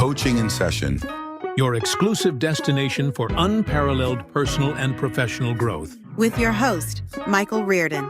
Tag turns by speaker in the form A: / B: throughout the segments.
A: Coaching in Session,
B: your exclusive destination for unparalleled personal and professional growth.
C: With your host, Michael Rearden.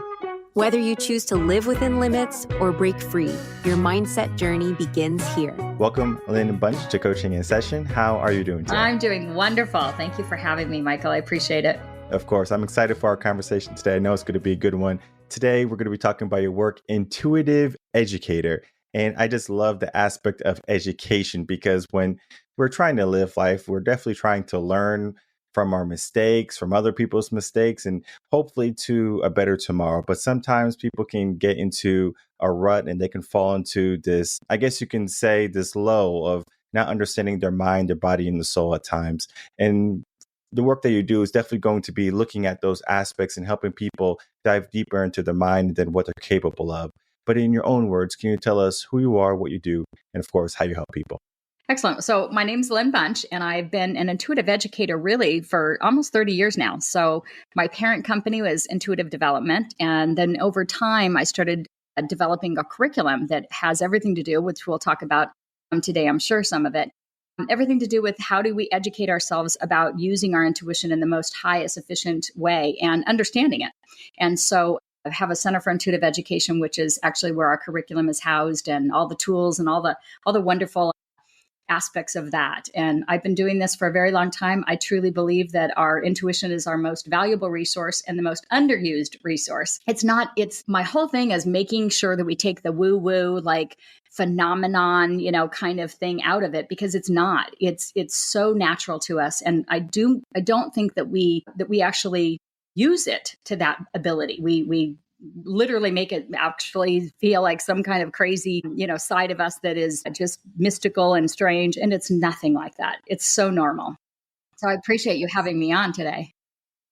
D: Whether you choose to live within limits or break free, your mindset journey begins here.
E: Welcome, Lynn M to Coaching in Session. How are you doing today?
F: I'm doing wonderful. Thank you for having me, Michael. I appreciate it.
E: Of course. I'm excited for our conversation today. I know it's going to be a good one. Today, we're going to be talking about your work, intuitive educator. And I just love the aspect of education because when we're trying to live life, we're definitely trying to learn from our mistakes, from other people's mistakes, and hopefully to a better tomorrow. But sometimes people can get into a rut and they can fall into this, I guess you can say, this low of not understanding their mind, their body, and the soul at times. And the work that you do is definitely going to be looking at those aspects and helping people dive deeper into their mind than what they're capable of. But in your own words, can you tell us who you are, what you do, and of course, how you help people?
F: Excellent. So my name's Lynn M, and I've been an intuitive educator really for almost 30 years now. So my parent company was Intuitive Development. And then over time, I started developing a curriculum that has everything to do, which we'll talk about today, I'm sure some of it, everything to do with how do we educate ourselves about using our intuition in the most highest efficient way and understanding it. And so I have a Center for Intuitive Education, which is actually where our curriculum is housed and all the tools and all the wonderful aspects of that. And I've been doing this for a very long time. I truly believe that our intuition is our most valuable resource and the most underused resource. It's my whole thing is making sure that we take the woo-woo, like phenomenon, kind of thing out of it, because it's not. It's so natural to us. And I don't think that we actually use it to that ability. We literally make it actually feel like some kind of crazy, side of us that is just mystical and strange. And it's nothing like that. It's so normal. So I appreciate you having me on today.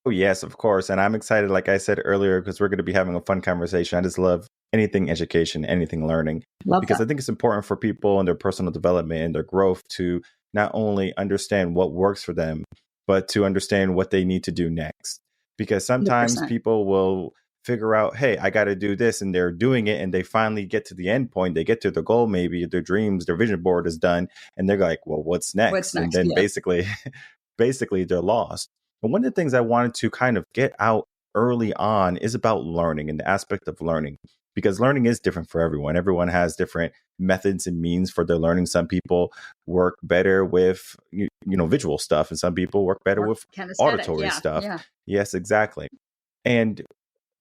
E: Oh, yes, of course. And I'm excited, like I said earlier, because we're going to be having a fun conversation. I just love anything education, anything learning, because I think it's important for people in their personal development and their growth to not only understand what works for them, but to understand what they need to do next. Because sometimes
F: 100%.
E: People will figure out, hey, I got to do this, and they're doing it, and they finally get to the end point. They get to their goal, maybe their dreams, their vision board is done, and they're like, well, what's next? And then basically they're lost. And one of the things I wanted to kind of get out early on is about learning and the aspect of learning, because learning is different for everyone. Everyone has different methods and means for their learning. Some people work better with, visual stuff, and some people work better with auditory stuff. Yeah. Yes, exactly. And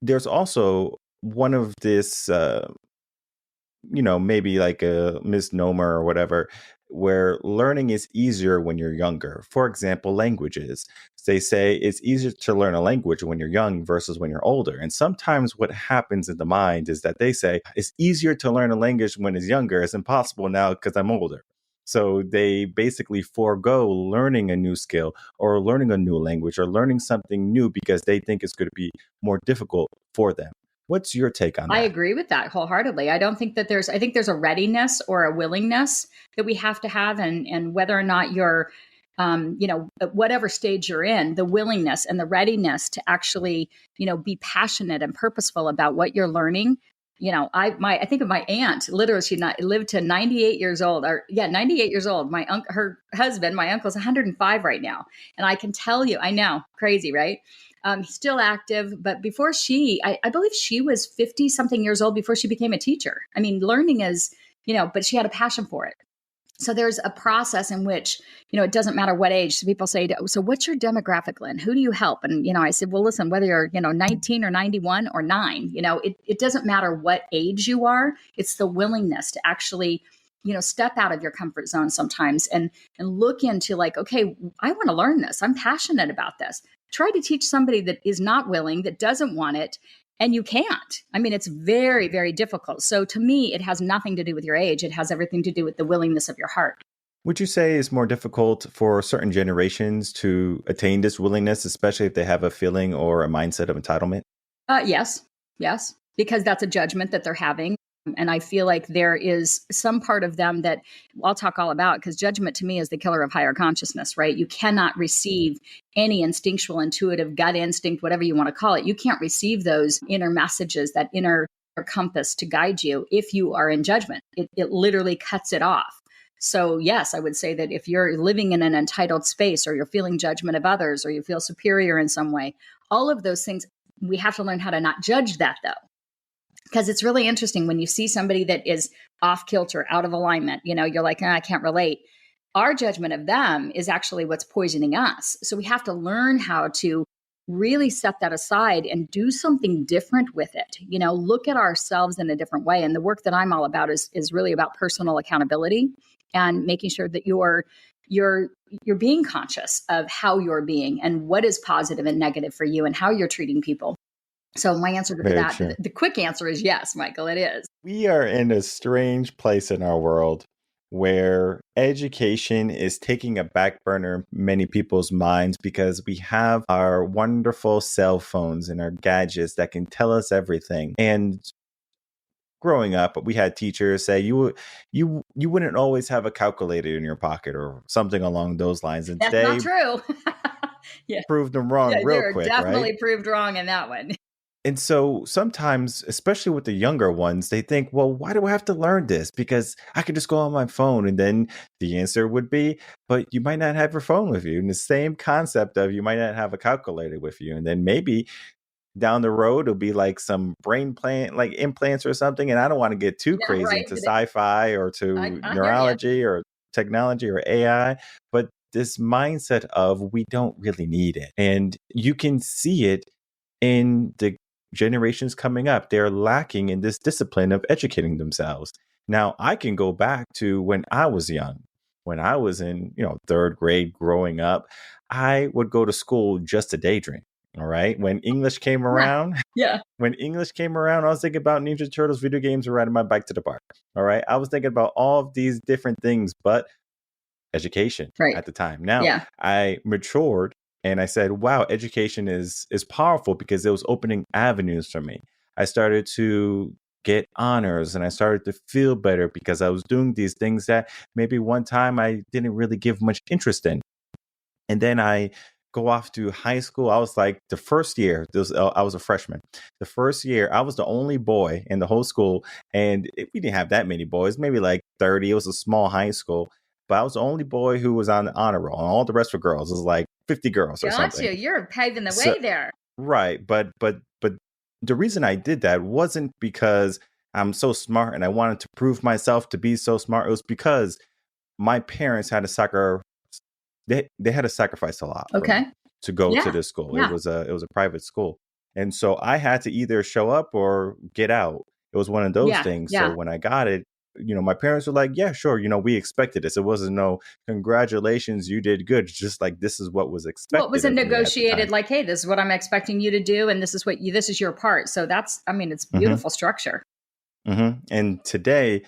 E: there's also one of this, maybe like a misnomer or whatever, where learning is easier when you're younger. For example, languages. They say it's easier to learn a language when you're young versus when you're older. And sometimes what happens in the mind is that they say it's easier to learn a language when it's younger. It's impossible now because I'm older. So they basically forego learning a new skill or learning a new language or learning something new because they think it's going to be more difficult for them. What's your take on that? I
F: agree with that wholeheartedly. I think there's a readiness or a willingness that we have to have, and whether or not you're, at whatever stage you're in, the willingness and the readiness to actually, be passionate and purposeful about what you're learning. I think of my aunt. Literally, she lived to 98 years old. 98 years old. Her husband, my uncle's 105 right now, and I can tell you, I know, crazy, right? He's still active, but before I believe she was 50 something years old before she became a teacher. I mean, learning is, but she had a passion for it. So there's a process in which, it doesn't matter what age. So people say, so what's your demographic, Lynn? Who do you help? And, I said, well, listen, whether you're, 19 or 91 or 9, it doesn't matter what age you are. It's the willingness to actually, step out of your comfort zone sometimes and look into like, okay, I want to learn this. I'm passionate about this. Try to teach somebody that is not willing, that doesn't want it. And you can't. I mean, it's very, very difficult. So to me, it has nothing to do with your age. It has everything to do with the willingness of your heart.
E: Would you say it's more difficult for certain generations to attain this willingness, especially if they have a feeling or a mindset of entitlement?
F: Yes, because that's a judgment that they're having. And I feel like there is some part of them that I'll talk all about, because judgment to me is the killer of higher consciousness, right? You cannot receive any instinctual, intuitive, gut instinct, whatever you want to call it. You can't receive those inner messages, that inner compass to guide you if you are in judgment. It literally cuts it off. So yes, I would say that if you're living in an entitled space, or you're feeling judgment of others, or you feel superior in some way, all of those things, we have to learn how to not judge that, though. Because it's really interesting when you see somebody that is off kilter, out of alignment, you're like, I can't relate. Our judgment of them is actually what's poisoning us. So we have to learn how to really set that aside and do something different with it. Look at ourselves in a different way. And the work that I'm all about is really about personal accountability and making sure that you're being conscious of how you're being and what is positive and negative for you and how you're treating people. So my answer to
E: Very
F: that,
E: true.
F: the quick answer is yes, Michael, it is.
E: We are in a strange place in our world where education is taking a back burner in many people's minds because we have our wonderful cell phones and our gadgets that can tell us everything. And growing up, we had teachers say you wouldn't always have a calculator in your pocket or something along those lines. And
F: That's
E: today
F: not true. Yeah.
E: proved them wrong
F: Yeah,
E: real
F: you're
E: quick,
F: definitely
E: right?
F: proved wrong in that one.
E: And so sometimes, especially with the younger ones, they think, well, why do I have to learn this? Because I could just go on my phone. And then the answer would be, but you might not have your phone with you. And the same concept of you might not have a calculator with you. And then maybe down the road, it'll be like some brain plant, like implants or something. And I don't want to get too
F: Yeah,
E: crazy
F: right.
E: into sci-fi or to
F: I hear you.
E: neurology or technology or AI, but this mindset of we don't really need it. And you can see it in the generations coming up. They're lacking in this discipline of educating themselves. Now, I can go back to when I was young, when I was in, third grade growing up, I would go to school just to daydream. All right. When English came around,
F: Yeah.
E: when English came around, I was thinking about Ninja Turtles video games or riding my bike to the park. All right. I was thinking about all of these different things, but education
F: Right.
E: at the time. Now
F: Yeah.
E: I matured and I said, wow, education is powerful because it was opening avenues for me. I started to get honors and I started to feel better because I was doing these things that maybe one time I didn't really give much interest in. And then I go off to high school. I was like the first year, I was a freshman. The first year, I was the only boy in the whole school. And we didn't have that many boys, maybe like 30. It was a small high school. But I was the only boy who was on the honor roll. And all the rest were girls. It was like 50 girls or something.
F: Gotcha. You're paving the
E: So,
F: way there.
E: right. But the reason I did that wasn't because I'm so smart and I wanted to prove myself to be so smart. It was because my parents had they had to sacrifice a lot for
F: Okay.
E: me to go to
F: Yeah.
E: this school.
F: Yeah.
E: It was a private school. And so I had to either show up or get out. It was one of those
F: Yeah.
E: things.
F: Yeah.
E: So when I got it, my parents were like, yeah, sure. We expected this. It wasn't no congratulations, you did good. It's just like, this is what was expected.
F: Well, was it
E: of me at the
F: negotiated
E: time.
F: like, hey, this is what I'm expecting you to do, and this is this is your part. So it's beautiful structure.
E: And today,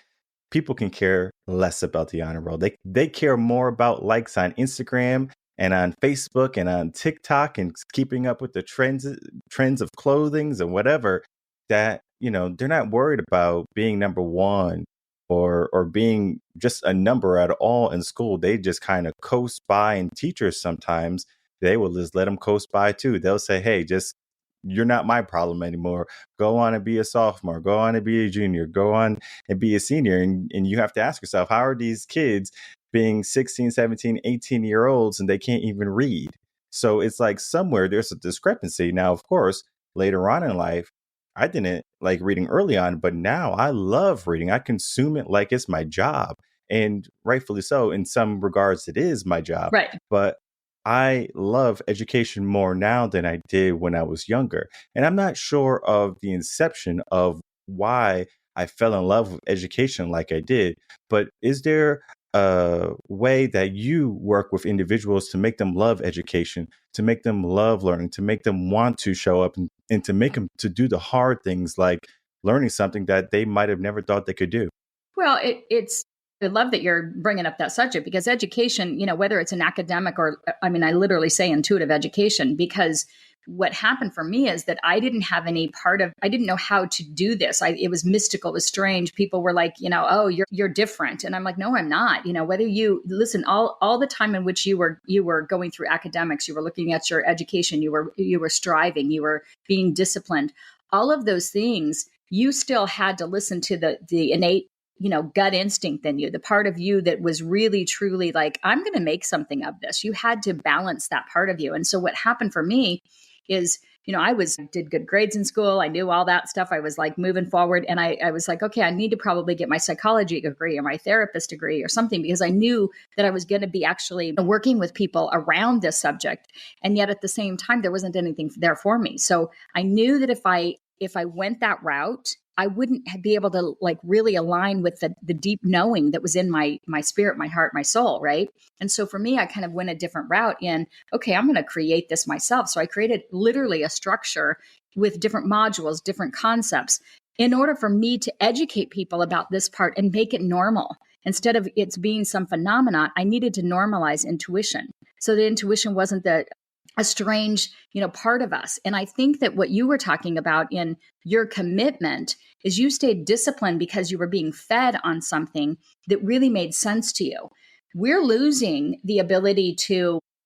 E: people can care less about the honor roll. They care more about likes on Instagram and on Facebook and on TikTok and keeping up with the trends of clothing and whatever. That they're not worried about being number one or being just a number at all in school. They just kind of coast by, and teachers sometimes they will just let them coast by too. They'll say, hey, just you're not my problem anymore. Go on and be a sophomore. Go on and be a junior. Go on and be a senior. And you have to ask yourself, how are these kids being 16, 17, 18-year-olds and they can't even read? So it's like somewhere there's a discrepancy. Now, of course, later on in life, I didn't like reading early on, but now I love reading. I consume it like it's my job. And rightfully so. In some regards, it is my job.
F: Right.
E: But I love education more now than I did when I was younger. And I'm not sure of the inception of why I fell in love with education like I did, but is there a way that you work with individuals to make them love education, to make them love learning, to make them want to show up and to make them to do the hard things like learning something that they might have never thought they could do?
F: Well, I love that you're bringing up that subject because education, whether it's an academic or, I literally say intuitive education, because what happened for me is that I didn't have I didn't know how to do this. It was mystical, it was strange. People were like, oh, you're different. And I'm like, no, I'm not. Whether you listen, all the time in which you were going through academics, you were looking at your education, you were striving, you were being disciplined, all of those things, you still had to listen to the innate gut instinct in you, the part of you that was really, truly like, I'm going to make something of this. You had to balance that part of you. And so what happened for me is, did good grades in school. I knew all that stuff. I was like moving forward. And I was like, okay, I need to probably get my psychology degree or my therapist degree or something, because I knew that I was going to be actually working with people around this subject. And yet at the same time, there wasn't anything there for me. So I knew that if I went that route, I wouldn't be able to like really align with the deep knowing that was in my spirit, my heart, my soul. Right. And so for me, I kind of went a different route in, okay, I'm going to create this myself. So I created literally a structure with different modules, different concepts in order for me to educate people about this part and make it normal. Instead of it's being some phenomenon, I needed to normalize intuition. So the intuition wasn't a strange, part of us. And I think that what you were talking about in your commitment is you stayed disciplined because you were being fed on something that really made sense to you. We're losing the ability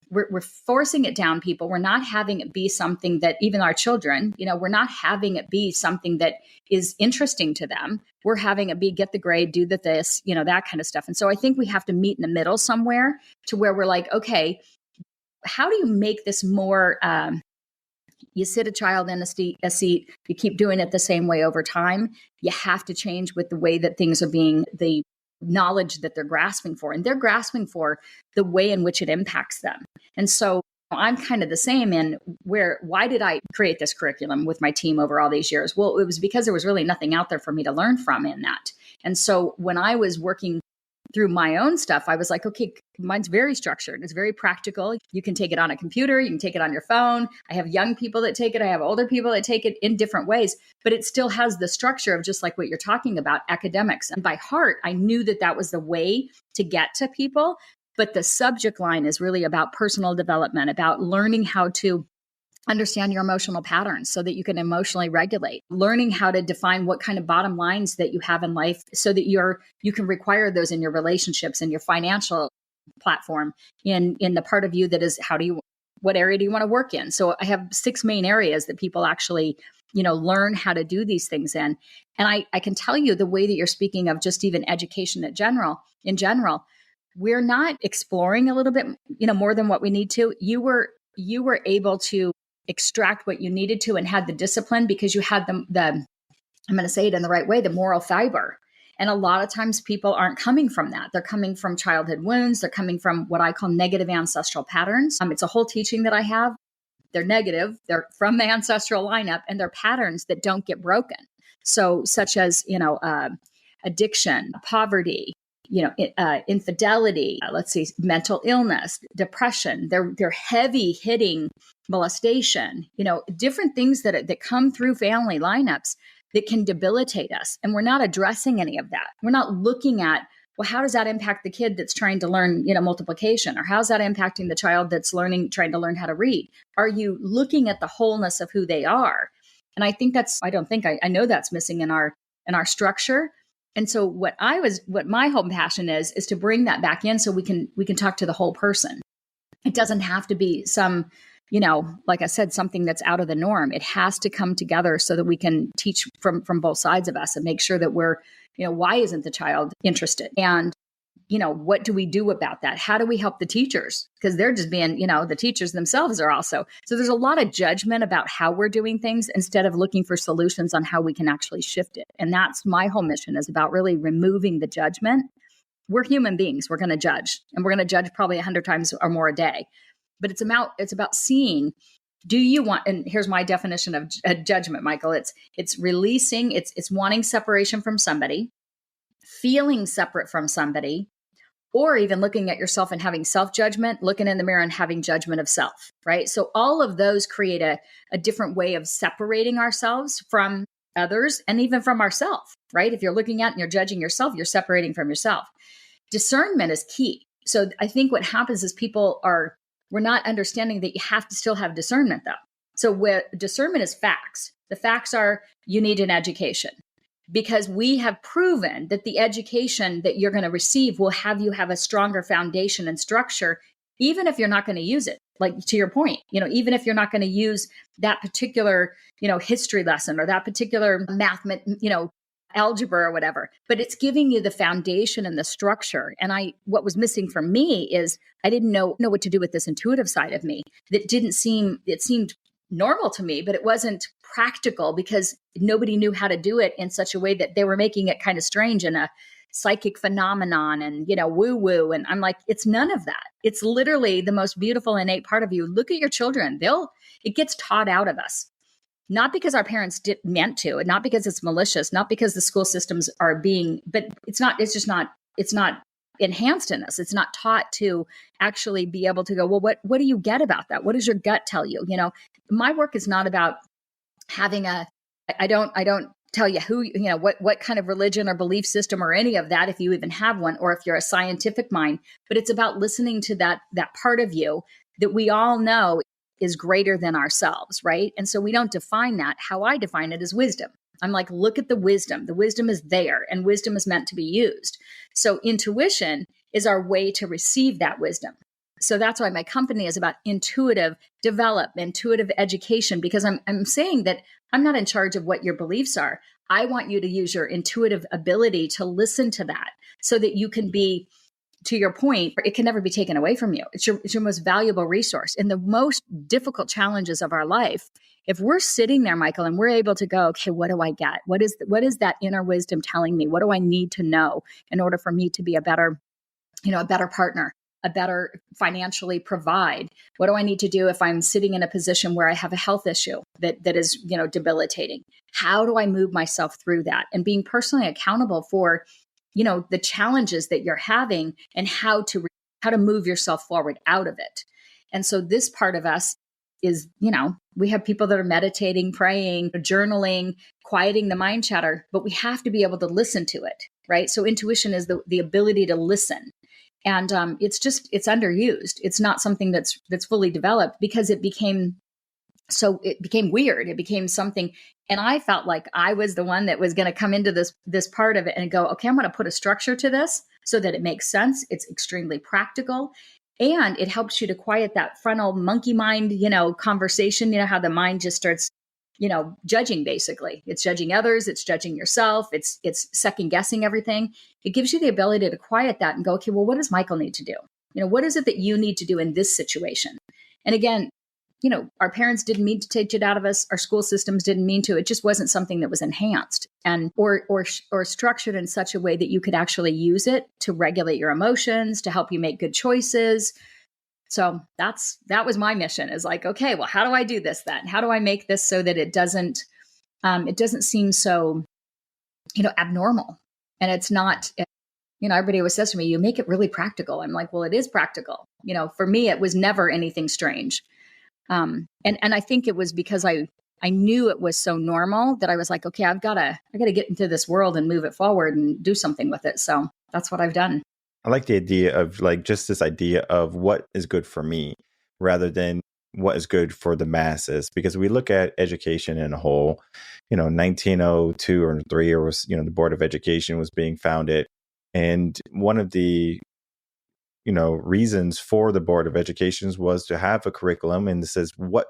F: we're forcing it down people. We're not having it be something that even our children, we're not having it be something that is interesting to them. We're having it be get the grade, do this, that kind of stuff. And so I think we have to meet in the middle somewhere to where we're like, okay, how do you make this more, you sit a child in a seat, you keep doing it the same way over time. You have to change with the way that things are being, the knowledge that they're grasping for. And they're grasping for the way in which it impacts them. And so I'm kind of the same in why did I create this curriculum with my team over all these years? Well, it was because there was really nothing out there for me to learn from in that. And so when I was working through my own stuff, I was like, okay, mine's very structured. It's very practical. You can take it on a computer. You can take it on your phone. I have young people that take it. I have older people that take it in different ways, but it still has the structure of just like what you're talking about, academics. And by heart, I knew that was the way to get to people. But the subject line is really about personal development, about learning how to understand your emotional patterns so that you can emotionally regulate, learning how to define what kind of bottom lines that you have in life so that you can require those in your relationships and your financial platform in the part of you that is, what area do you want to work in? So I have 6 main areas that people actually, learn how to do these things in. And I can tell you the way that you're speaking of just even education in general, we're not exploring a little bit, more than what we need to. You were able to extract what you needed to and had the discipline because you had I'm going to say it in the right way, the moral fiber. And a lot of times people aren't coming from that. They're coming from childhood wounds. They're coming from what I call negative ancestral patterns. It's a whole teaching that I have. They're negative. They're from the ancestral lineup and they're patterns that don't get broken. So such as, addiction, poverty, infidelity, mental illness, depression, they're heavy hitting molestation, different things that come through family lineups that can debilitate us. And we're not addressing any of that. We're not looking at, well, how does that impact the kid that's trying to learn, multiplication? Or how's that impacting the child that's trying to learn how to read? Are you looking at the wholeness of who they are? And I think I know that's missing in our structure. And so what my whole passion is to bring that back in so we can talk to the whole person. It doesn't have to be some, like I said, something that's out of the norm. It has to come together so that we can teach from both sides of us and make sure that we're, why isn't the child interested? And, what do we do about that? How do we help the teachers? Because they're just being, the teachers themselves are also. So there's a lot of judgment about how we're doing things instead of looking for solutions on how we can actually shift it. And that's my whole mission, is about really removing the judgment. We're human beings. We're going to judge, and we're going to judge probably 100 times or more a day. But it's about seeing, do you want, and here's my definition of judgment, Michael. It's releasing, it's wanting separation from somebody, feeling separate from somebody, or even looking at yourself and having self-judgment, looking in the mirror and having judgment of self, right? So all of those create a different way of separating ourselves from others and even from ourselves, right? If you're looking at and you're judging yourself, you're separating from yourself. Discernment is key. So I think what happens is we're not understanding that you have to still have discernment though. So where discernment is facts. The facts are you need an education. Because we have proven that the education that you're going to receive will have you have a stronger foundation and structure, even if you're not going to use it. Like to your point, even if you're not going to use that particular, history lesson or that particular algebra or whatever, but it's giving you the foundation and the structure. And what was missing for me is I didn't know what to do with this intuitive side of me. It seemed normal to me, but it wasn't practical because nobody knew how to do it in such a way that they were making it kind of strange and a psychic phenomenon and, woo woo. And I'm like, it's none of that. It's literally the most beautiful innate part of you. Look at your children. It gets taught out of us. Not because our parents meant to, and not because it's malicious, not because the school systems are but it's not enhanced in us. It's not taught to actually be able to go, well, what do you get about that? What does your gut tell you? My work is not about having I don't tell you who, what kind of religion or belief system or any of that, if you even have one, or if you're a scientific mind, but it's about listening to that part of you that we all know is greater than ourselves, right? And so we don't define that. How I define it is wisdom. I'm like, look at the wisdom. The wisdom is there, and wisdom is meant to be used. So intuition is our way to receive that wisdom. So that's why my company is about intuitive development, intuitive education, because I'm saying that I'm not in charge of what your beliefs are. I want you to use your intuitive ability to listen to that so that you can be, to your point, it can never be taken away from you. It's your most valuable resource. In the most difficult challenges of our life, if we're sitting there, Michael, and we're able to go, okay, what do I get? What is that inner wisdom telling me? What do I need to know in order for me to be a better partner, a better financially provide? What do I need to do if I'm sitting in a position where I have a health issue that is, debilitating? How do I move myself through that? And being personally accountable for the challenges that you're having and how to move yourself forward out of it. And so this part of us is, we have people that are meditating, praying, journaling, quieting the mind chatter, but we have to be able to listen to it, right? So intuition is the ability to listen. And it's underused. It's not something that's fully developed because it became weird. It became something. And I felt like I was the one that was going to come into this part of it and go, okay, I'm going to put a structure to this so that it makes sense. It's extremely practical. And it helps you to quiet that frontal monkey mind, conversation, how the mind just starts, judging basically. It's judging others. It's judging yourself. It's second guessing everything. It gives you the ability to quiet that and go, okay, well, what does Michael need to do? What is it that you need to do in this situation? And again, our parents didn't mean to take it out of us. Our school systems didn't mean to. It just wasn't something that was enhanced and or structured in such a way that you could actually use it to regulate your emotions, to help you make good choices. So that was my mission, is like, okay, well, how do I do this then? How do I make this so that it doesn't seem so, abnormal? And it's not, everybody always says to me, you make it really practical. I'm like, well, it is practical. For me, it was never anything strange. And I think it was because I knew it was so normal that I was like, okay, I gotta get into this world and move it forward and do something with it. So that's what I've done.
E: I like the idea of just this idea of what is good for me rather than what is good for the masses, because we look at education in a whole, 1902 or 3, or was, the Board of Education was being founded. And one of the reasons for the Board of Education was to have a curriculum. And this is what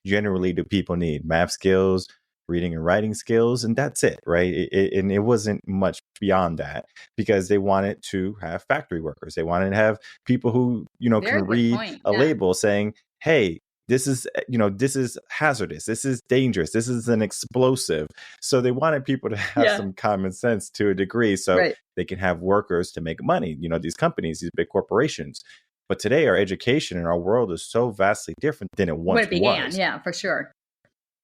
E: generally do people need: math skills, reading and writing skills, and that's it, right? And it wasn't much beyond that, because they wanted to have factory workers. They wanted to have people who, can read a label saying, hey, this is hazardous. This is dangerous. This is an explosive. So they wanted people to have some common sense to a degree, so they can have workers to make money, these companies, these big corporations. But today our education and our world is so vastly different than it once was.
F: Yeah, for sure.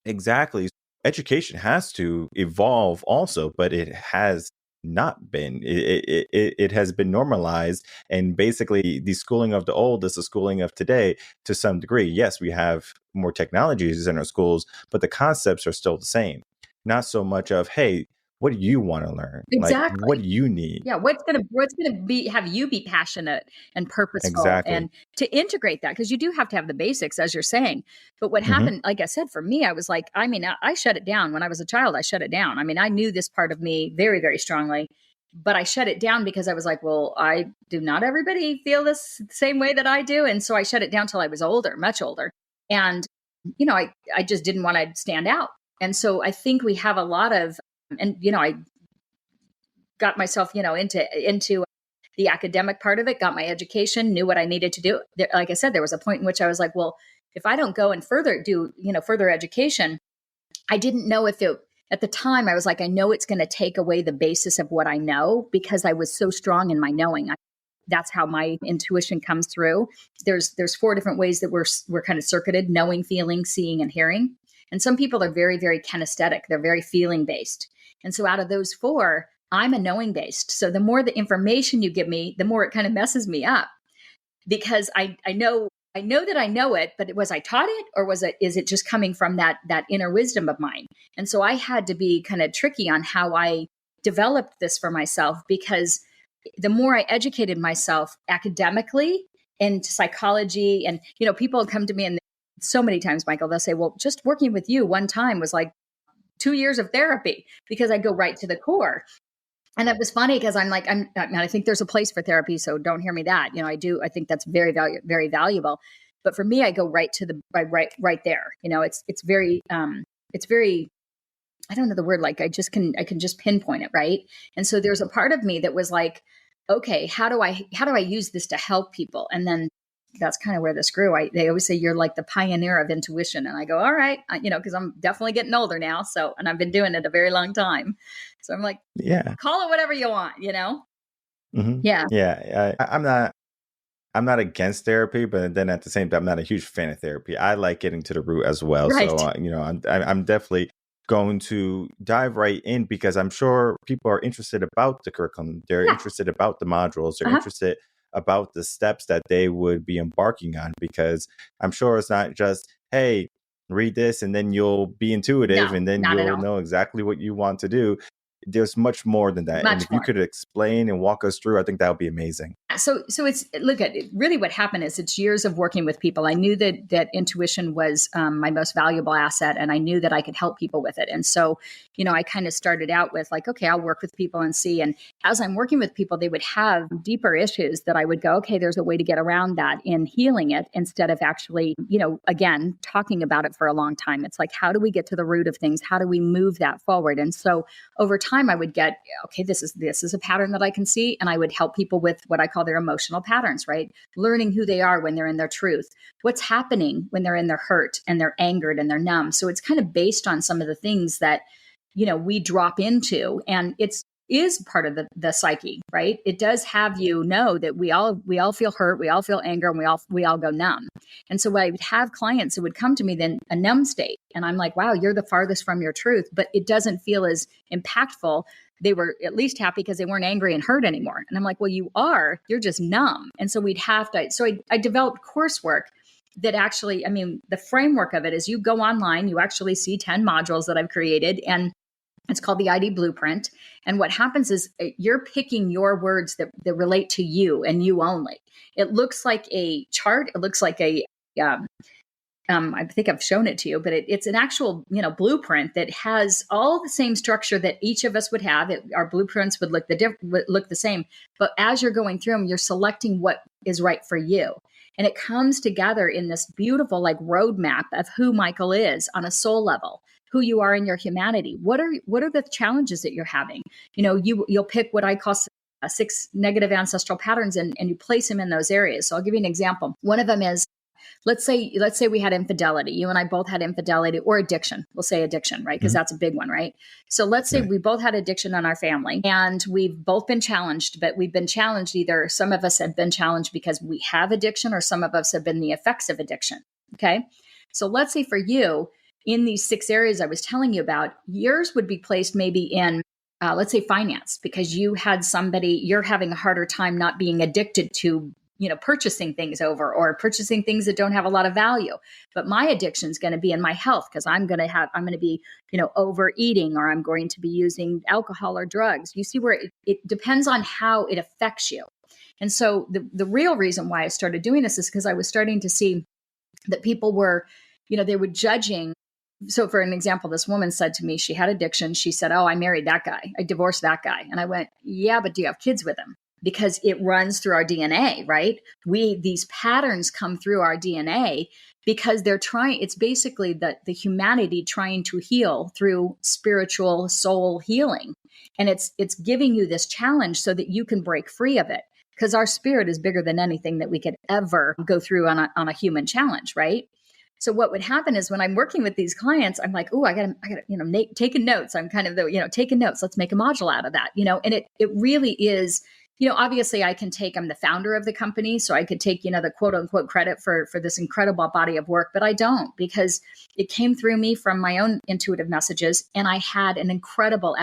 E: Exactly. Education has to evolve also, but it has not been. It has been normalized, and basically the schooling of the old is the schooling of today to some degree. Yes, we have more technologies in our schools, but the concepts are still the same. Not so much of, hey, what do you want to learn?
F: Exactly.
E: Like, what do you need?
F: Yeah. What's gonna have you be passionate and purposeful, and to integrate that, because you do have to have the basics, as you're saying. But what happened, like I said, for me, I was like, I shut it down when I was a child. I shut it down. I knew this part of me very, very strongly, but I shut it down because I was like, well, I do not everybody feel this the same way that I do, and so I shut it down till I was older, much older, and I just didn't want to stand out. And so I think we have a lot of, and got myself, into the academic part of it, got my education, knew what I needed to do. Like I said, there was a point in which I was like, well, if I don't go and further education, I didn't know if it, at the time I was like, I know it's going to take away the basis of what I know because I was so strong in my knowing. That's how my intuition comes through. There's 4 different ways that we're kind of circuited: knowing, feeling, seeing, and hearing. And some people are very, very kinesthetic. They're very feeling based. And so out of those 4, I'm a knowing based. So the more the information you give me, the more it kind of messes me up because I know that I know it, but was I taught it, or is it just coming from that inner wisdom of mine? And so I had to be kind of tricky on how I developed this for myself, because the more I educated myself academically into psychology, and people come to me, and so many times, Michael, they'll say, well, just working with you one time was like 2 years of therapy, because I go right to the core. And it was funny because I'm like, I think there's a place for therapy, so don't hear me that. I think that's very very valuable. But for me, I go right to the right there. It's very I don't know the word, like I can just pinpoint it, right? And so there's a part of me that was like, okay, how do I use this to help people? And then that's kind of where this grew. They always say you're like the pioneer of intuition, and I go, all right, because I'm definitely getting older now, and I've been doing it a very long time, so I'm like, yeah, call it whatever you want,
E: Mm-hmm. Yeah. I'm not against therapy, but then at the same time, I'm not a huge fan of therapy. I like getting to the root as well. Right. So I'm definitely going to dive right in, because I'm sure people are interested about the curriculum. They're interested about the modules. They're interested about the steps that they would be embarking on, because I'm sure it's not just, hey, read this and then you'll be intuitive and then you'll know exactly what you want to do. There's much more than that. And if you could explain and walk us through, I think that would be amazing.
F: So it's, look at it, really what happened is it's years of working with people. I knew that intuition was my most valuable asset, and I knew that I could help people with it. And so, I kind of started out with like, okay, I'll work with people and see. And as I'm working with people, they would have deeper issues that I would go, okay, there's a way to get around that in healing it, instead of actually, again, talking about it for a long time. It's like, how do we get to the root of things? How do we move that forward? And so over time I would get, okay, this is a pattern that I can see. And I would help people with what I call their emotional patterns, right? Learning who they are when they're in their truth, what's happening when they're in their hurt and they're angered and they're numb. So it's kind of based on some of the things that, we drop into, and is part of the psyche, right? It does have you know that we all feel hurt, we all feel anger, and we all go numb. And so I would have clients who would come to me then a numb state, and I'm like, wow, you're the farthest from your truth, but it doesn't feel as impactful. They were at least happy because they weren't angry and hurt anymore. And I'm like, well, you're just numb. And so I developed coursework that actually, the framework of it is you go online, you actually see 10 modules that I've created, and it's called the ID Blueprint. And what happens is you're picking your words that relate to you and you only. It looks like a chart. It looks like a, I think I've shown it to you, but it's an actual, blueprint that has all the same structure that each of us would have. Our blueprints would look the same. But as you're going through them, you're selecting what is right for you. And it comes together in this beautiful roadmap of who Michael is on a soul level, who you are in your humanity. What are the challenges that you're having? You'll pick what I call 6 negative ancestral patterns, and you place them in those areas. So I'll give you an example. One of them is, let's say we had infidelity. You and I both had infidelity, or addiction. We'll say addiction, right? Because that's a big one, right? So let's say we both had addiction in our family, and we've both been challenged, but we've been challenged, either some of us have been challenged because we have addiction, or some of us have been the effects of addiction. Okay. So let's say for you, in these 6 areas I was telling you about, yours would be placed maybe in, let's say finance, because you're having a harder time not being addicted to, purchasing things or purchasing things that don't have a lot of value. But my addiction is going to be in my health, because I'm going to be, overeating, or I'm going to be using alcohol or drugs. You see where it depends on how it affects you. And so the real reason why I started doing this is because I was starting to see that people were, they were judging. So for an example, this woman said to me, she had addiction. She said, oh, I married that guy. I divorced that guy. And I went, yeah, but do you have kids with him? Because it runs through our DNA, right? These patterns come through our DNA because it's basically the humanity trying to heal through spiritual soul healing. And it's giving you this challenge so that you can break free of it. Because our spirit is bigger than anything that we could ever go through on a human challenge, right? So what would happen is when I'm working with these clients, I'm like, oh, I gotta, taking notes. I'm kind of taking notes. Let's make a module out of that, and it really is, obviously I'm the founder of the company, so I could take, the quote unquote credit for this incredible body of work, but I don't, because it came through me from my own intuitive messages. And I had an incredible,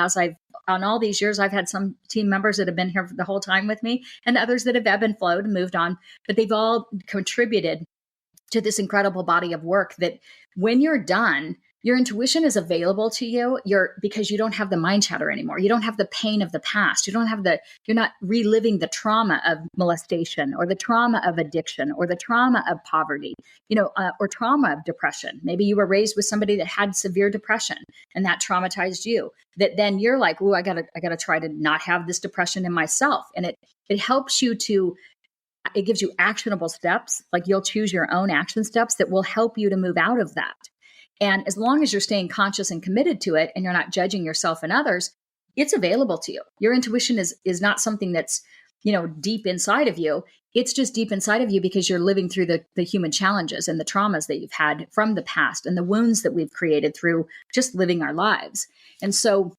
F: on all these years, I've had some team members that have been here the whole time with me and others that have ebbed and flowed and moved on, but they've all contributed to this incredible body of work that when you're done, your intuition is available to you because you don't have the mind chatter anymore. You don't have the pain of the past. You're not reliving the trauma of molestation or the trauma of addiction or the trauma of poverty, or trauma of depression. Maybe you were raised with somebody that had severe depression and that traumatized you, that then you're like, oh, I gotta try to not have this depression in myself. And it helps you it gives you actionable steps. Like you'll choose your own action steps that will help you to move out of that. And as long as you're staying conscious and committed to it and you're not judging yourself and others, it's available to you. Your intuition is not something that's, deep inside of you. It's just deep inside of you because you're living through the human challenges and the traumas that you've had from the past and the wounds that we've created through just living our lives. And so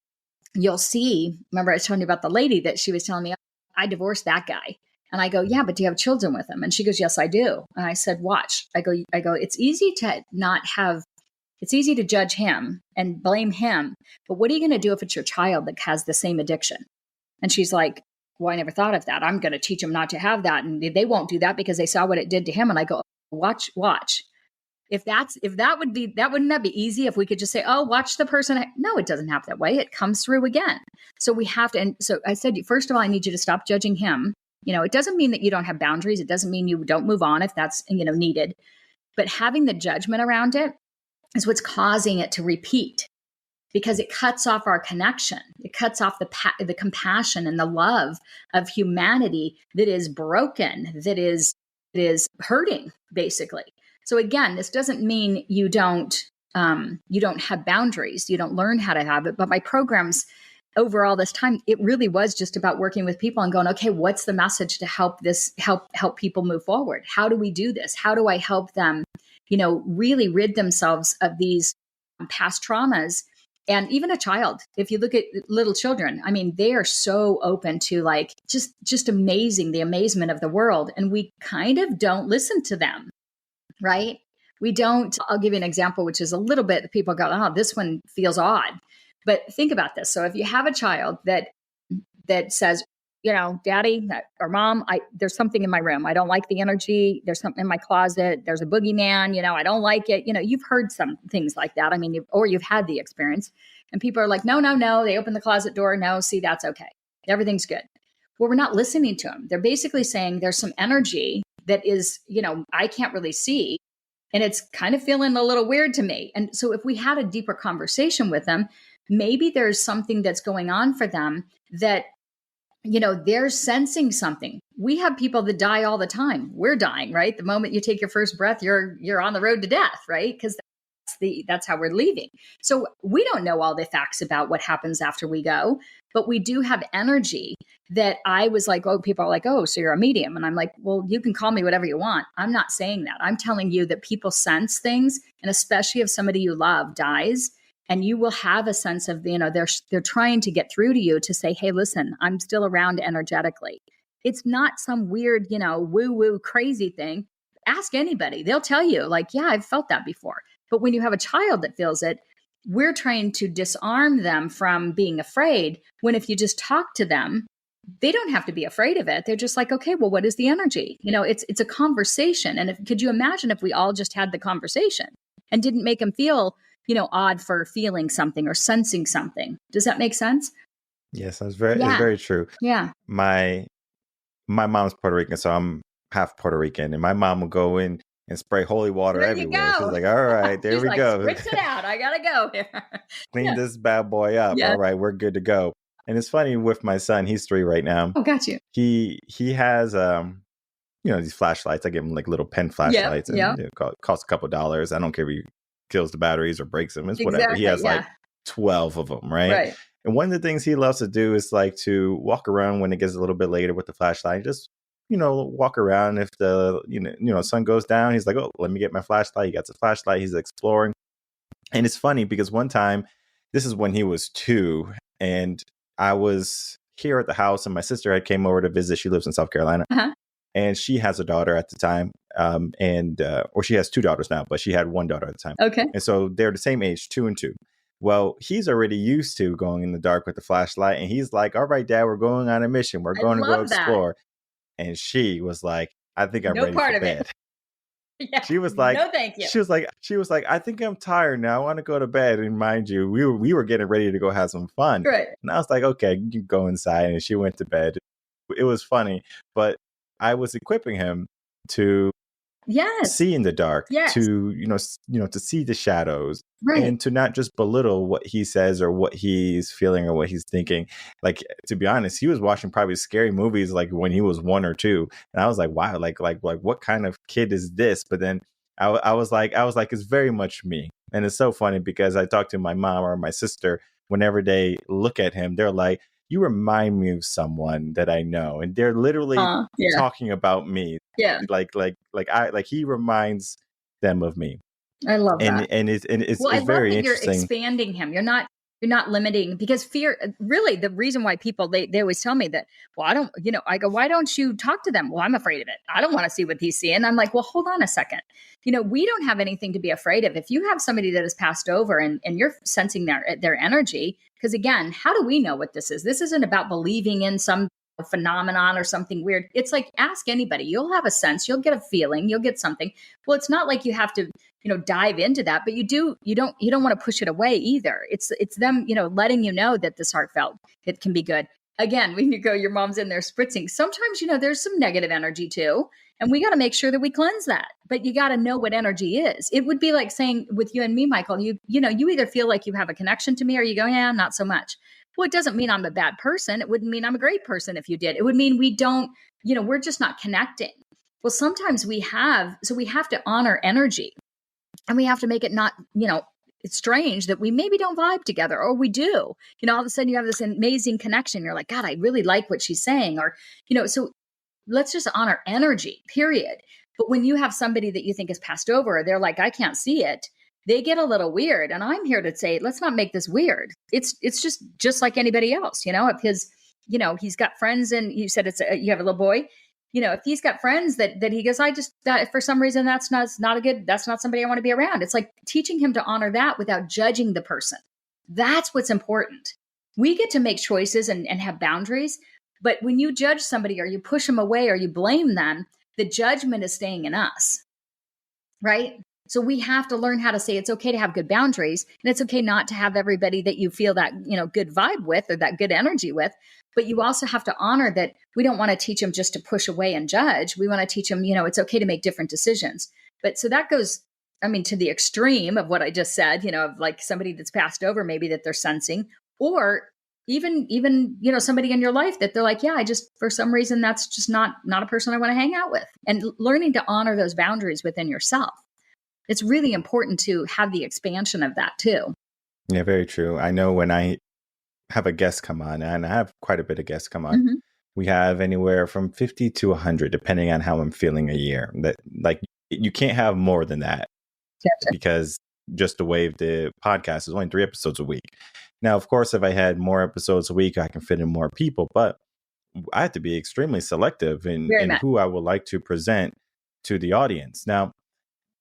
F: you'll see, remember I was telling you about the lady that she was telling me, I divorced that guy. And I go, yeah, but do you have children with him? And she goes, yes, I do. And I said, watch. I go, it's easy to judge him and blame him. But what are you going to do if it's your child that has the same addiction? And she's like, well, I never thought of that. I'm going to teach them not to have that. And they won't do that because they saw what it did to him. And I go, watch. Wouldn't that be easy if we could just say, oh, watch the person? No, it doesn't happen that way. It comes through again. So we have to. And so I said, first of all, I need you to stop judging him. It doesn't mean that you don't have boundaries. It doesn't mean you don't move on if that's, needed. But having the judgment around it is what's causing it to repeat, because it cuts off our connection. It cuts off the compassion and the love of humanity that is broken, that is hurting, basically. So again, this doesn't mean you don't have boundaries. You don't learn how to have it. But my programs over all this time, it really was just about working with people and going, okay, what's the message to help people move forward? How do we do this? How do I help them, really rid themselves of these past traumas? And even a child, if you look at little children, I mean, they are so open to like, just amazing, the amazement of the world. And we kind of don't listen to them, right? We don't. I'll give you an example, which is a little bit, people go, oh, this one feels odd. But think about this. So if you have a child that says, daddy or mom, there's something in my room. I don't like the energy. There's something in my closet. There's a boogeyman. I don't like it. You've heard some things like that. I mean, you've had the experience, and people are like, no. They open the closet door. No, see, that's okay. Everything's good. Well, we're not listening to them. They're basically saying there's some energy that is, I can't really see. And it's kind of feeling a little weird to me. And so if we had a deeper conversation with them, maybe there's something that's going on for them that, they're sensing something. We have people that die all the time. We're dying, right? The moment you take your first breath, you're on the road to death, right? Because that's how we're leaving. So we don't know all the facts about what happens after we go, but we do have energy that I was like, oh, people are like, oh, so you're a medium. And I'm like, well, you can call me whatever you want. I'm not saying that. I'm telling you that people sense things. And especially if somebody you love dies, and you will have a sense of, they're trying to get through to you to say, hey, listen, I'm still around energetically. It's not some weird, woo-woo crazy thing. Ask anybody. They'll tell you like, yeah, I've felt that before. But when you have a child that feels it, we're trying to disarm them from being afraid, when if you just talk to them, they don't have to be afraid of it. They're just like, okay, well, what is the energy? It's a conversation. And could you imagine if we all just had the conversation and didn't make them feel, odd for feeling something or sensing something? Does that make sense?
E: Yes, it's very true.
F: Yeah.
E: My mom's Puerto Rican, so I'm half Puerto Rican, and my mom would go in and spray holy water everywhere. She's like, all right, there we go.
F: Rinse it out. I gotta go here.
E: Clean this bad boy up. Yeah. All right, we're good to go. And it's funny with my son, he's 3 right now.
F: Oh, got you.
E: He has these flashlights. I give him like little pen flashlights, and it costs a couple dollars. I don't care if he kills the batteries or breaks them. It's whatever. He has like 12 of them, right? And one of the things he loves to do is like to walk around when it gets a little bit later with the flashlight. Just, walk around. If the, sun goes down, he's like, oh, let me get my flashlight. He got the flashlight. He's exploring. And it's funny because one time, this is when he was 2, and I was here at the house, and my sister had came over to visit. She lives in South Carolina, and she has a daughter at the time, or she has 2 daughters now, but she had 1 daughter at the time.
F: Okay.
E: And so they're the same age, 2 and 2. Well, he's already used to going in the dark with the flashlight, and he's like, all right, Dad, we're going on a mission. We're going to go explore. And she was like, I think I'm ready for bed.
F: Yeah.
E: She was like,
F: no, thank you.
E: She was like, I think I'm tired now. I want to go to bed. And mind you, we were getting ready to go have some fun.
F: Right.
E: And I was like, okay, you can go inside. And she went to bed. It was funny, but I was equipping him to see in the dark, to to see the shadows, and to not just belittle what he says or what he's feeling or what he's thinking. Like, to be honest, he was watching probably scary movies like when he was 1 or 2, and I was like, wow, like what kind of kid is this? But then I was like, it's very much me. And it's so funny because I talk to my mom or my sister whenever they look at him, they're like, you remind me of someone that I know. And they're literally talking about me. Yeah. Like he reminds them of me.
F: I love that.
E: And it's very interesting.
F: You're expanding him. You're not limiting, because fear, really the reason why people, they always tell me that, well, I go, why don't you talk to them? Well, I'm afraid of it. I don't want to see what he's seeing. I'm like, well, hold on a second. We don't have anything to be afraid of. If you have somebody that has passed over and you're sensing their energy, because again, how do we know what this is? This isn't about believing in some phenomenon or something weird. It's like, ask anybody. You'll have a sense, you'll get a feeling, you'll get something. Well, it's not like you have to, dive into that, but you don't want to push it away either. It's them, letting you know that this heartfelt, it can be good. Again, when you go, your mom's in there spritzing. Sometimes, there's some negative energy too. And we got to make sure that we cleanse that. But you got to know what energy is. It would be like saying with you and me, Michael, you either feel like you have a connection to me or you go, yeah, not so much. Well, it doesn't mean I'm a bad person. It wouldn't mean I'm a great person if you did. It would mean we don't, we're just not connecting. Well, sometimes we have to honor energy, and we have to make it not, it's strange that we maybe don't vibe together, or we do. All of a sudden you have this amazing connection. You're like, God, I really like what she's saying. Or, so let's just honor energy, period. But when you have somebody that you think has passed over, they're like, I can't see it. They get a little weird. And I'm here to say, let's not make this weird. It's just like anybody else, if his, he's got friends, and you said you have a little boy, if he's got friends that he goes, that for some reason, that's not somebody I want to be around. It's like teaching him to honor that without judging the person. That's what's important. We get to make choices and have boundaries. But when you judge somebody, or you push them away, or you blame them, the judgment is staying in us, right? So we have to learn how to say it's okay to have good boundaries, and it's okay not to have everybody that you feel that, good vibe with or that good energy with. But you also have to honor that we don't want to teach them just to push away and judge. We want to teach them, it's okay to make different decisions. But so that goes, to the extreme of what I just said, of like somebody that's passed over, maybe that they're sensing, or even, somebody in your life that they're like, yeah, for some reason, that's just not a person I want to hang out with. And learning to honor those boundaries within yourself. It's really important to have the expansion of that too.
E: Yeah, very true. I know when I have a guest come on, and I have quite a bit of guests come on, we have anywhere from 50 to 100, depending on how I'm feeling a year. That, like, you can't have more than that, because just the way the podcast is only 3 episodes a week. Now, of course, if I had more episodes a week, I can fit in more people, but I have to be extremely selective in who I would like to present to the audience. Now,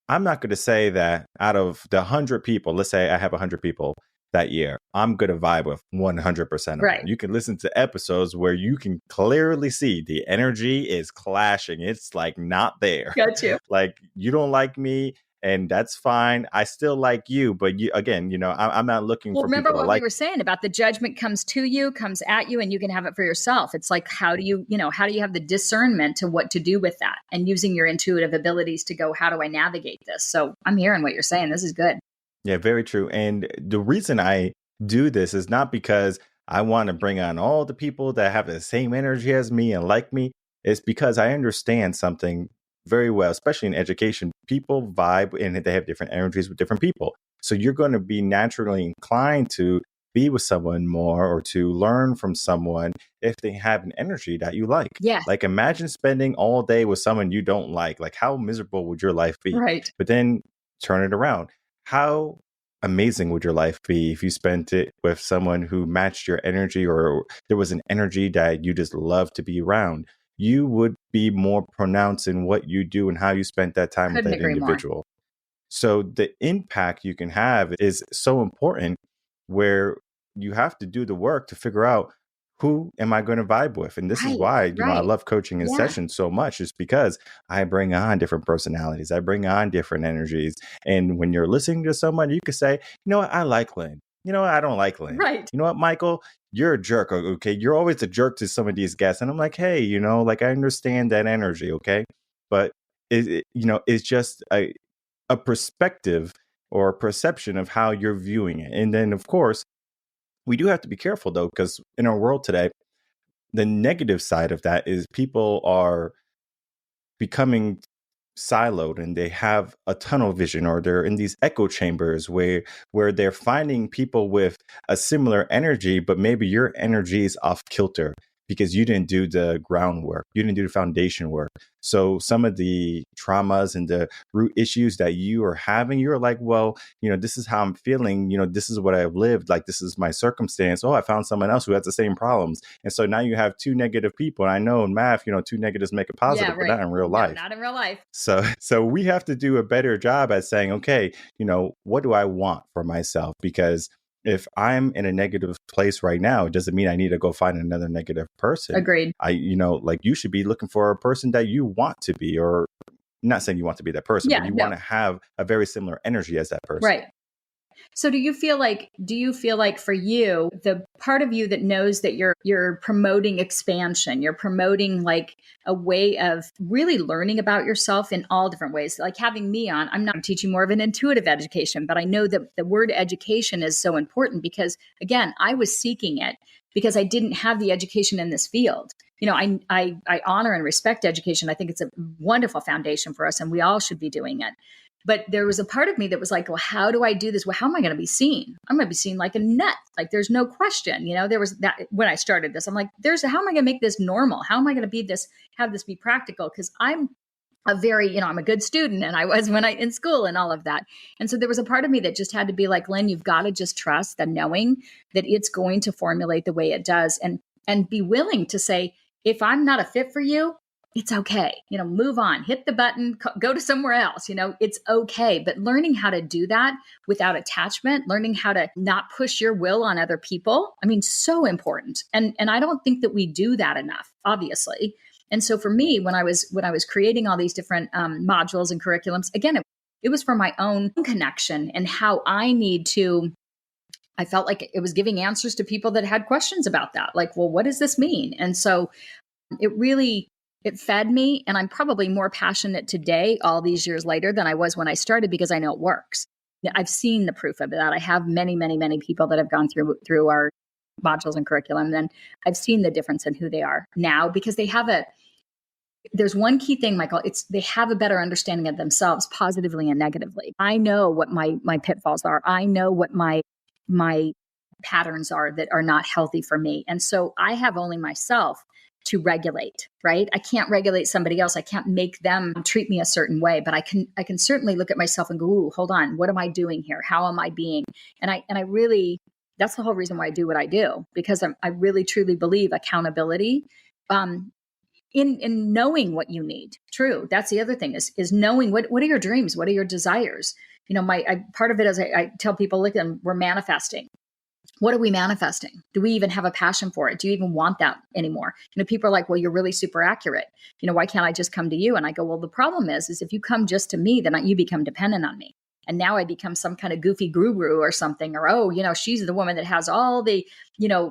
E: I'm not going to say that out of the 100 people, let's say I have 100 people that year, I'm going to vibe with 100% of them. You can listen to episodes where you can clearly see the energy is clashing. It's like not there.
F: Got you.
E: Like, you don't like me, and that's fine. I still like you, but you, again, I'm not looking for people to like.
F: Remember what we were saying about the judgment comes to you, comes at you, and you can have it for yourself. It's like, how do you have the discernment to what to do with that, and using your intuitive abilities to go, how do I navigate this? So I'm hearing what you're saying. This is good.
E: Yeah, very true. And the reason I do this is not because I want to bring on all the people that have the same energy as me and like me. It's because I understand something very well, especially in education. People vibe, and they have different energies with different people. So you're going to be naturally inclined to be with someone more or to learn from someone if they have an energy that you like.
F: Yeah.
E: Like imagine spending all day with someone you don't like. Like how miserable would your life be?
F: Right.
E: But then turn it around. How amazing would your life be if you spent it with someone who matched your energy or there was an energy that you just love to be around? You would be more pronounced in what you do and how you spent that time with
F: Couldn't
E: that
F: agree more.
E: individual. So the impact you can have is so important where you have to do the work to figure out who am I going to vibe with? And this is
F: Right.
E: why, I
F: Right.
E: love coaching in
F: Yeah.
E: sessions so much, is because I bring on different personalities. I bring on different energies. And when you're listening to someone, you can say, you know what, I like Lynn. You know what, I don't like Lynn.
F: Right.
E: You know what, Michael, you're a jerk. Okay. You're always a jerk to some of these guests. And I'm like, hey, like I understand that energy. Okay. But it's just a perspective or a perception of how you're viewing it. And then, of course, we do have to be careful, though, because in our world today, the negative side of that is people are becoming siloed and they have a tunnel vision, or they're in these echo chambers where they're finding people with a similar energy, but maybe your energy is off kilter because you didn't do the groundwork, you didn't do the foundation work. So some of the traumas and the root issues that you are having, you're like, well, this is how I'm feeling, this is what I've lived, like this is my circumstance. Oh, I found someone else who has the same problems. And so now you have two negative people. And I know in math, two negatives make a positive,
F: Yeah,
E: but not in real
F: No,
E: life.
F: not in real life.
E: So we have to do a better job at saying, okay, what do I want for myself? Because if I'm in a negative place right now, it doesn't mean I need to go find another negative person.
F: Agreed.
E: Like you should be looking for a person that you want to be, or not saying you want to be that person,
F: Yeah,
E: but you
F: no.
E: want to have a very similar energy as that person.
F: Right. So do you feel like for you, the part of you that knows that you're promoting expansion, you're promoting like a way of really learning about yourself in all different ways, like having me on, I'm not teaching more of an intuitive education, but I know that the word education is so important because again, I was seeking it because I didn't have the education in this field. I honor and respect education. I think it's a wonderful foundation for us and we all should be doing it. But there was a part of me that was like, well, how do I do this? Well, how am I going to be seen? I'm going to be seen like a nut. Like there's no question, there was that when I started this, I'm like, how am I going to make this normal? How am I going to have this be practical? Because I'm I'm a good student and I was in school and all of that. And so there was a part of me that just had to be like, Lynn, you've got to just trust the knowing that it's going to formulate the way it does and be willing to say, if I'm not a fit for you, it's okay. Move on, hit the button, go to somewhere else. It's okay. But learning how to do that without attachment, learning how to not push your will on other people. So important. And I don't think that we do that enough, obviously. And so for me, when I was creating all these different modules and curriculums, again, it was for my own connection and how I felt like it was giving answers to people that had questions about that. Like, well, what does this mean? And so it fed me, and I'm probably more passionate today, all these years later, than I was when I started because I know it works. I've seen the proof of that. I have many, many, many people that have gone through our modules and curriculum, and I've seen the difference in who they are now because there's one key thing, Michael, they have a better understanding of themselves positively and negatively. I know what my pitfalls are. I know what my patterns are that are not healthy for me. And so I have only myself to regulate, right? I can't regulate somebody else. I can't make them treat me a certain way, but I can certainly look at myself and go, ooh, hold on, what am I doing here? How am I being? And I really, that's the whole reason why I do what I do, because I really truly believe accountability in knowing what you need. True. That's the other thing is knowing what are your dreams? What are your desires? Part of it is I tell people, look, we're manifesting. What are we manifesting? Do we even have a passion for it? Do you even want that anymore? People are like, well, you're really super accurate. Why can't I just come to you? And I go, well, the problem is if you come just to me, then you become dependent on me. And now I become some kind of goofy guru or something, or, she's the woman that has all the,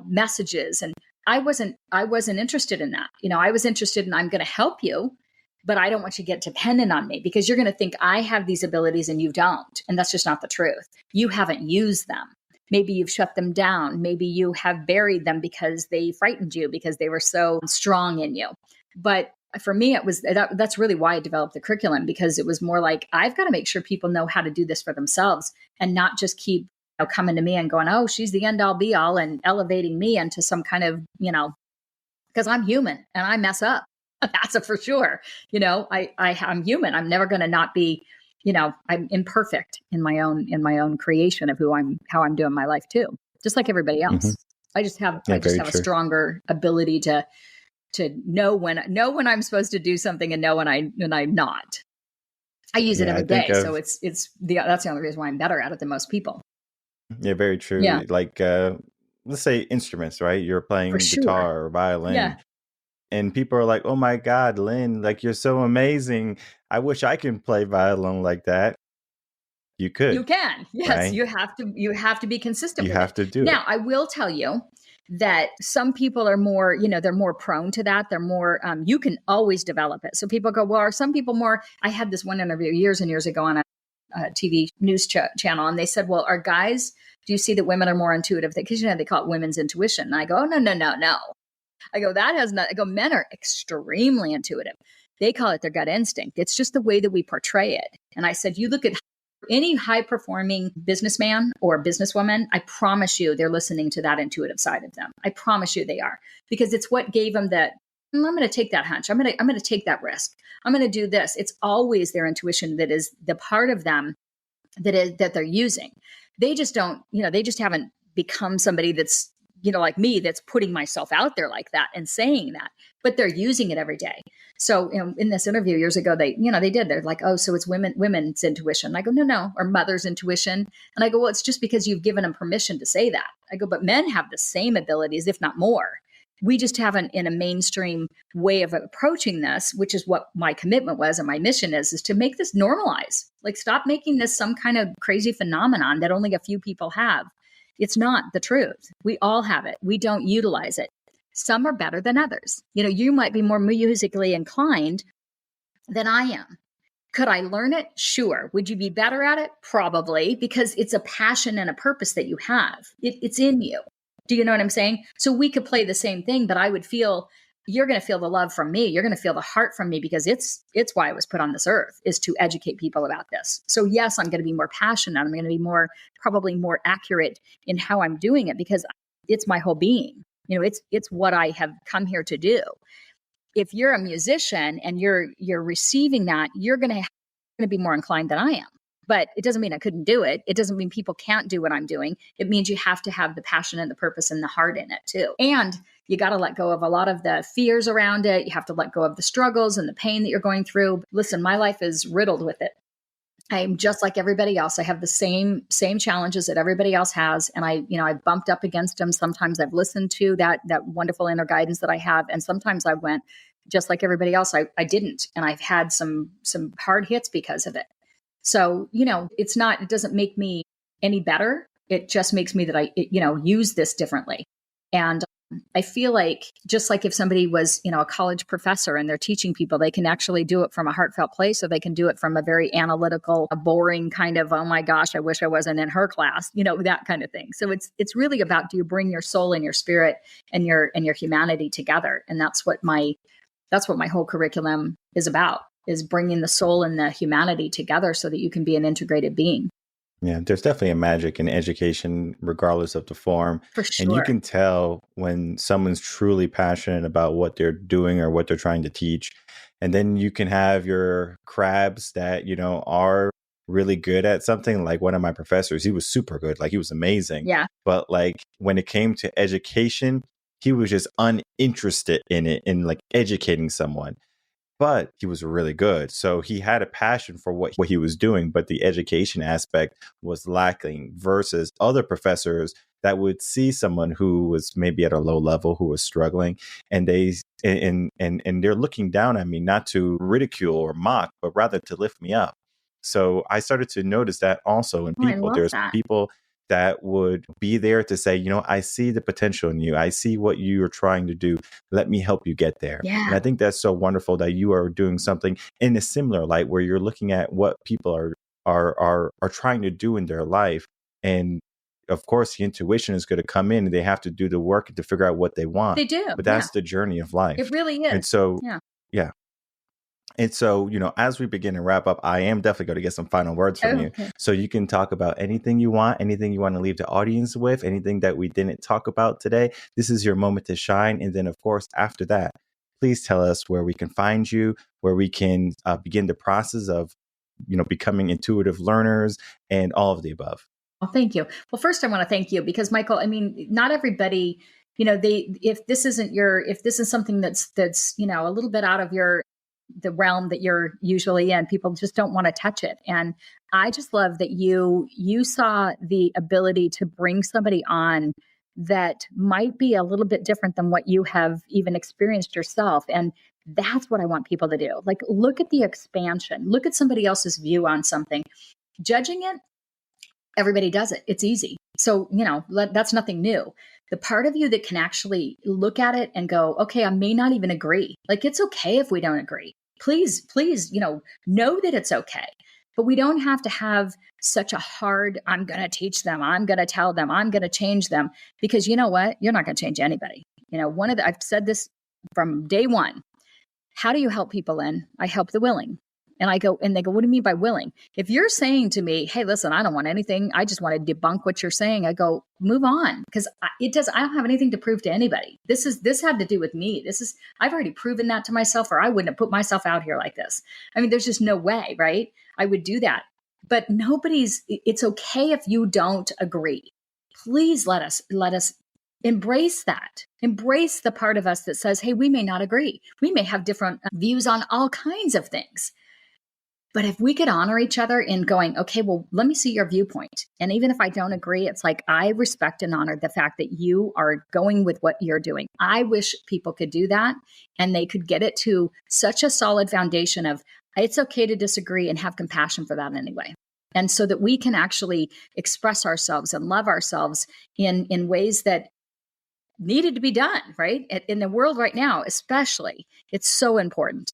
F: messages. And I wasn't interested in that. I was interested in, I'm going to help you, but I don't want you to get dependent on me because you're going to think I have these abilities and you don't. And that's just not the truth. You haven't used them. Maybe you've shut them down. Maybe you have buried them because they frightened you because they were so strong in you. But for me, that's really why I developed the curriculum, because it was more like, I've got to make sure people know how to do this for themselves and not just keep coming to me and going, oh, she's the end all be all, and elevating me into some kind of, because I'm human and I mess up. That's a for sure. I'm human. I'm never going to not be, I'm imperfect in my own creation of how I'm doing my life too, just like everybody else.
E: Mm-hmm.
F: I just have a stronger ability to know when I'm supposed to do something and know when I'm not. I use it every day. So that's the only reason why I'm better at it than most people.
E: Yeah, very true.
F: Yeah.
E: Like, let's say instruments, right? You're playing guitar or violin.
F: Yeah.
E: And people are like, oh my God, Lynn, like you're so amazing. I wish I can play violin like that. You could.
F: You can. Yes. Right? You have to be consistent.
E: You have to do it.
F: Now, I will tell you that some people are more, they're more prone to that. They're more, you can always develop it. So people go, well, are some people more, I had this one interview years and years ago on a TV news channel. And they said, well, are guys, do you see that women are more intuitive? Because, they call it women's intuition. And I go, oh, no. I go, men are extremely intuitive. They call it their gut instinct. It's just the way that we portray it. And I said, you look at any high performing businessman or businesswoman, I promise you they're listening to that intuitive side of them. I promise you they are, because it's what gave them that, I'm going to take that hunch. I'm going to take that risk. I'm going to do this. It's always their intuition that is the part of them that they're using. They just don't, they just haven't become somebody that's, like me, that's putting myself out there like that and saying that, but they're using it every day. So in this interview years ago, they're like, oh, so it's women's intuition. And I go, no, or mother's intuition. And I go, well, it's just because you've given them permission to say that. I go, but men have the same abilities, if not more. We just haven't in a mainstream way of approaching this, which is what my commitment was and my mission is to make this normalize. Like, stop making this some kind of crazy phenomenon that only a few people have. It's not the truth. We all have it. We don't utilize it. Some are better than others. You might be more musically inclined than I am. Could I learn it? Sure. Would you be better at it? Probably, because it's a passion and a purpose that you have. It's in you. Do you know what I'm saying? So we could play the same thing, but I would feel, you're going to feel the love from me. You're going to feel the heart from me, because it's why I was put on this earth, is to educate people about this. So yes, I'm going to be more passionate. I'm going to be probably more accurate in how I'm doing it, because it's my whole being. It's what I have come here to do. If you're a musician and you're receiving that, you're going to be more inclined than I am. But it doesn't mean I couldn't do it. It doesn't mean people can't do what I'm doing. It means you have to have the passion and the purpose and the heart in it too. And you got to let go of a lot of the fears around it. You have to let go of the struggles and the pain that you're going through. Listen, my life is riddled with it. I'm just like everybody else. I have the same challenges that everybody else has. And I bumped up against them. Sometimes I've listened to that wonderful inner guidance that I have. And sometimes I went, just like everybody else, I didn't. And I've had some hard hits because of it. So, it doesn't make me any better. It just makes me that I use this differently. And I feel like, just like if somebody was, a college professor and they're teaching people, they can actually do it from a heartfelt place, or they can do it from a very analytical, a boring kind of, oh my gosh, I wish I wasn't in her class, that kind of thing. So it's really about, do you bring your soul and your spirit and your humanity together? And that's what my whole curriculum is about, is bringing the soul and the humanity together so that you can be an integrated being.
E: Yeah, there's definitely a magic in education, regardless of the form.
F: For sure.
E: And you can tell when someone's truly passionate about what they're doing or what they're trying to teach. And then you can have your crabs that, are really good at something. Like one of my professors, he was super good. Like, he was amazing.
F: Yeah.
E: But like when it came to education, he was just uninterested in it, in like educating someone. But he was really good. So he had a passion for what he was doing, but the education aspect was lacking, versus other professors that would see someone who was maybe at a low level, who was struggling, and they're looking down at me, not to ridicule or mock, but rather to lift me up. So I started to notice that also in people. There's people that would be there to say, I see the potential in you. I see what you are trying to do. Let me help you get there.
F: Yeah.
E: And I think that's so wonderful that you are doing something in a similar light, where you're looking at what people are trying to do in their life. And of course, the intuition is going to come in, and they have to do the work to figure out what they want.
F: They do.
E: But that's the journey of life.
F: It really is.
E: And so, yeah. And so, as we begin to wrap up, I am definitely going to get some final words from you.
F: Okay.
E: So you can talk about anything you want to leave the audience with, anything that we didn't talk about today. This is your moment to shine. And then, of course, after that, please tell us where we can find you, where we can begin the process of, becoming intuitive learners and all of the above.
F: Well, thank you. Well, first I want to thank you because Michael, I mean, not everybody, if this is something that's, a little bit out of the realm that you're usually in, people just don't want to touch it. And I just love that you saw the ability to bring somebody on that might be a little bit different than what you have even experienced yourself. And that's what I want people to do. Like, look at the expansion, look at somebody else's view on something. Judging it, everybody does it. It's easy. So, that's nothing new. The part of you that can actually look at it and go, okay, I may not even agree. Like, it's okay if we don't agree. Please, know that it's okay. But we don't have to have such a hard, I'm going to teach them, I'm going to tell them, I'm going to change them. Because you know what? You're not going to change anybody. I've said this from day one. How do you help people, Lynn? I help the willing. And they go, what do you mean by willing? If you're saying to me, hey, listen, I don't want anything, I just want to debunk what you're saying, I go, move on. Because I don't have anything to prove to anybody. This had to do with me. I've already proven that to myself, or I wouldn't have put myself out here like this. I mean, there's just no way, right? I would do that. But it's okay if you don't agree. Please let us embrace that. Embrace the part of us that says, hey, we may not agree. We may have different views on all kinds of things. But if we could honor each other in going, okay, well, let me see your viewpoint. And even if I don't agree, it's like, I respect and honor the fact that you are going with what you're doing. I wish people could do that and they could get it to such a solid foundation of it's okay to disagree and have compassion for that anyway. And so that we can actually express ourselves and love ourselves in ways that needed to be done, right? In the world right now, especially, it's so important.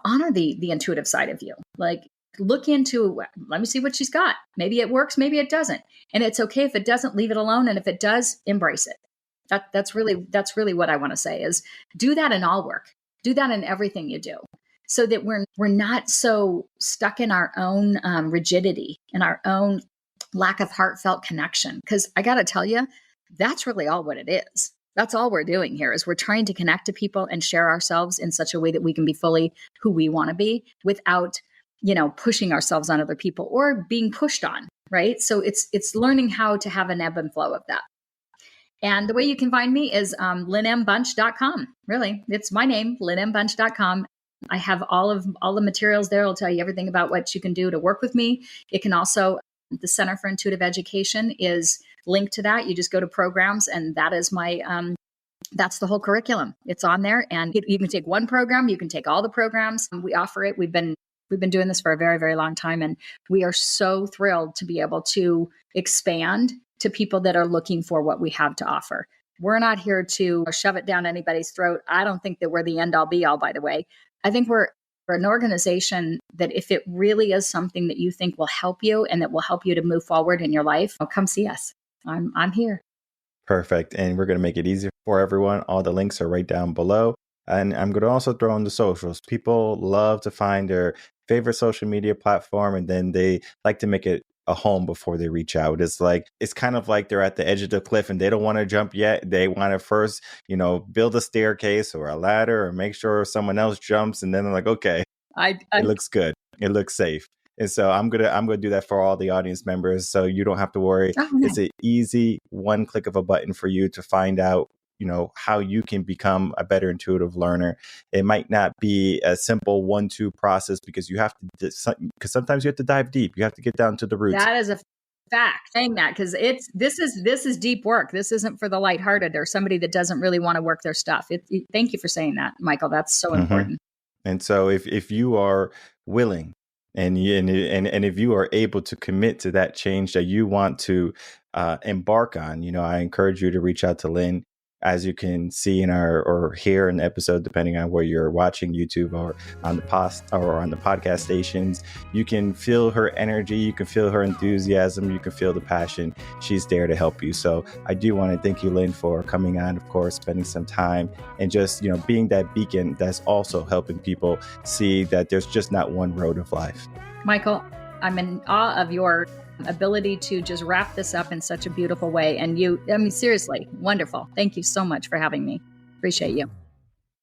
F: Honor the intuitive side of you. Like, look into, let me see what she's got. Maybe it works, maybe it doesn't. And it's okay if it doesn't, leave it alone. And if it does, embrace it. That's really what I want to say is do that in all work. Do that in everything you do so that we're not so stuck in our own rigidity and our own lack of heartfelt connection. Because I got to tell you, that's really all what it is. That's all we're doing here is we're trying to connect to people and share ourselves in such a way that we can be fully who we want to be without, pushing ourselves on other people or being pushed on, right? So it's learning how to have an ebb and flow of that. And the way you can find me is lynnmbunch.com. Really, it's my name, lynnmbunch.com. I have all the materials there. I'll tell you everything about what you can do to work with me. It can also, the Center for Intuitive Education is linked to that. You just go to programs and that is my, that's the whole curriculum. It's on there and you can take one program. You can take all the programs. We offer it. We've been doing this for a very, very long time. And we are so thrilled to be able to expand to people that are looking for what we have to offer. We're not here to shove it down anybody's throat. I don't think that we're the end all be all, by the way. I think we're an organization that if it really is something that you think will help you and that will help you to move forward in your life, come see us. I'm here.
E: Perfect. And we're going to make it easier for everyone. All the links are right down below. And I'm going to also throw in the socials. People love to find their favorite social media platform and then they like to make it a home before they reach out. It's kind of like they're at the edge of the cliff and they don't want to jump yet. They want to first, build a staircase or a ladder or make sure someone else jumps. And then they're like, okay, it looks good. It looks safe. And so I'm gonna do that for all the audience members, so you don't have to worry.
F: Oh, nice.
E: It's an easy one click of a button for you to find out, how you can become a better intuitive learner. It might not be a simple 1-2 process because you have to, because sometimes you have to dive deep. You have to get down to the roots.
F: That is a fact. Saying that because this is deep work. This isn't for the lighthearted or somebody that doesn't really want to work their stuff. Thank you for saying that, Michael. That's so important.
E: And so if you are willing. And if you are able to commit to that change that you want to embark on, I encourage you to reach out to Lynn. as you can see in or hear in the episode, depending on where you're watching, YouTube or on the podcast stations, you can feel her energy, you can feel her enthusiasm, you can feel the passion. She's there to help you. So I do want to thank you, Lynn, for coming on, of course, spending some time and just, being that beacon that's also helping people see that there's just not one road of life.
F: Michael, I'm in awe of your ability to just wrap this up in such a beautiful way. And seriously, wonderful. Thank you so much for having me. Appreciate you.